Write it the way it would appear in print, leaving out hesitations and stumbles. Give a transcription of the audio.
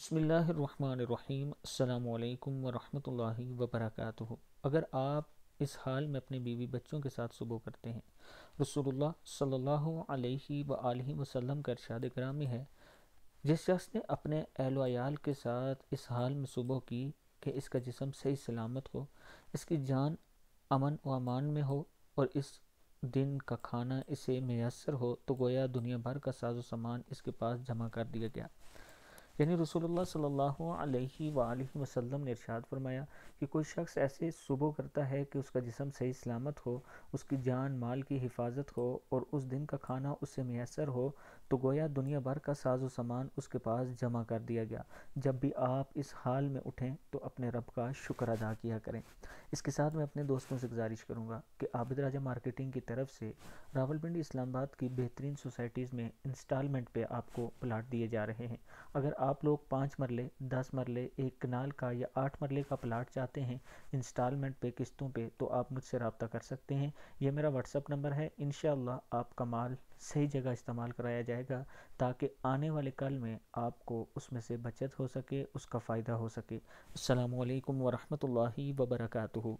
بسم اللہ الرحمن الرحیم۔ السلام علیکم ورحمۃ اللہ وبرکاتہ۔ اگر آپ اس حال میں اپنے بیوی بچوں کے ساتھ صبح کرتے ہیں، رسول اللہ صلی اللہ علیہ وآلہ وسلم کا ارشاد گرامی ہے، جس شخص نے اپنے اہل و عیال کے ساتھ اس حال میں صبح کی کہ اس کا جسم صحیح سلامت ہو، اس کی جان امن و امان میں ہو اور اس دن کا کھانا اسے میسر ہو، تو گویا دنیا بھر کا ساز و سامان اس کے پاس جمع کر دیا گیا۔ یعنی رسول اللہ صلی اللہ علیہ وآلہ وسلم نے ارشاد فرمایا کہ کوئی شخص ایسے صبح کرتا ہے کہ اس کا جسم صحیح سلامت ہو، اس کی جان مال کی حفاظت ہو اور اس دن کا کھانا اسے میسر ہو، تو گویا دنیا بھر کا ساز و سامان اس کے پاس جمع کر دیا گیا۔ جب بھی آپ اس حال میں اٹھیں تو اپنے رب کا شکر ادا کیا کریں۔ اس کے ساتھ میں اپنے دوستوں سے گزارش کروں گا کہ عابد راجہ مارکیٹنگ کی طرف سے راولپنڈی اسلام آباد کی بہترین سوسائٹیز میں انسٹالمنٹ پہ آپ کو پلاٹ دیے جا رہے ہیں۔ اگر آپ لوگ 5 مرلے، 10 مرلے، 1 کنال کا یا 8 مرلے کا پلاٹ چاہتے ہیں انسٹالمنٹ پہ، قسطوں پہ، تو آپ مجھ سے رابطہ کر سکتے ہیں۔ یہ میرا واٹس اپ نمبر ہے۔ انشاءاللہ آپ کا مال صحیح جگہ استعمال کرایا جائے گا تاکہ آنے والے کل میں آپ کو اس میں سے بچت ہو سکے، اس کا فائدہ ہو سکے۔ السلام علیکم ورحمۃ اللہ وبرکاتہ۔